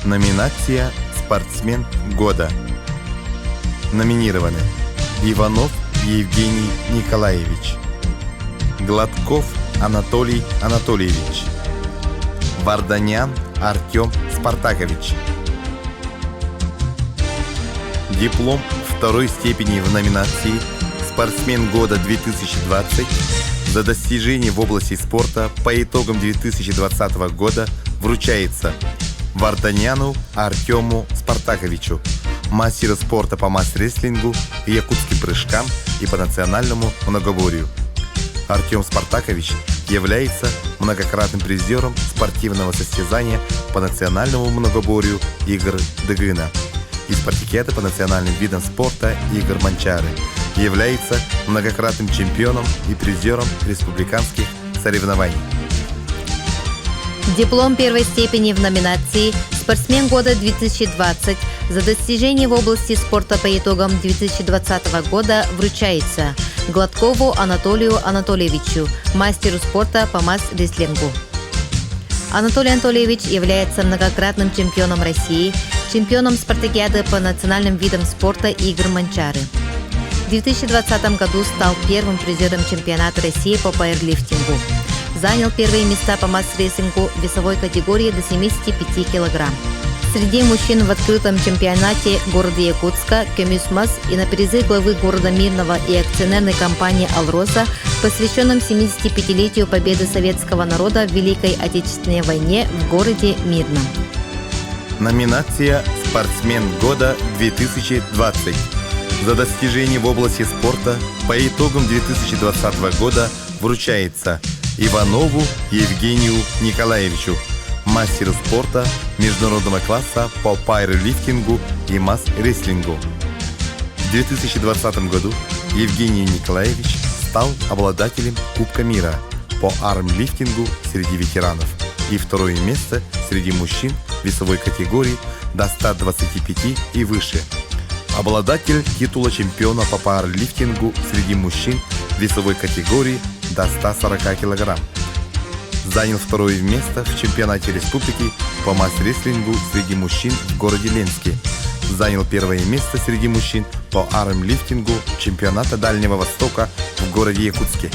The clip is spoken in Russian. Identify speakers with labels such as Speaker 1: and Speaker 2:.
Speaker 1: Номинация «Спортсмен года». Номинированы: Иванов Евгений Николаевич, Гладков Анатолий Анатольевич, Варданян Артем Спартакович. Диплом второй степени в номинации «Спортсмен года 2020» за достижения в области спорта по итогам 2020 года вручается Варданяну Артему Спартаковичу, мастеру спорта по масс-рестлингу, якутским прыжкам и по национальному многоборью. Артем Спартакович является многократным призером спортивного состязания по национальному многоборью игр Дыгына и спартакиады по национальным видам спорта игр Манчары. Является многократным чемпионом и призером республиканских соревнований.
Speaker 2: Диплом первой степени в номинации «Спортсмен года 2020» за достижения в области спорта по итогам 2020 года вручается Гладкову Анатолию Анатольевичу, мастеру спорта по масс-рестлингу. Анатолий Анатольевич является многократным чемпионом России, чемпионом спартакиады по национальным видам спорта игр Манчары. В 2020 году стал первым призером чемпионата России по пауэрлифтингу. Занял первые места по масс-рестлингу весовой категории до 75 кг. Среди мужчин в открытом чемпионате города Якутска «Кемюсмас» и на призы главы города Мирного и акционерной компании «Алроса», посвященном 75-летию победы советского народа в Великой Отечественной войне в городе Мирном.
Speaker 1: Номинация «Спортсмен года 2020» за достижения в области спорта по итогам 2020 года вручается Иванову Евгению Николаевичу, мастеру спорта международного класса по пауэрлифтингу и масс-рестлингу. В 2020 году Евгений Николаевич стал обладателем Кубка мира по армлифтингу среди ветеранов и второе место среди мужчин весовой категории до 125 и выше. Обладатель титула чемпиона по пауэрлифтингу среди мужчин весовой категории до 140 кг. Занял второе место в чемпионате республики по масс-рестлингу среди мужчин в городе Ленске. Занял первое место среди мужчин по армлифтингу чемпионата Дальнего Востока в городе Якутске.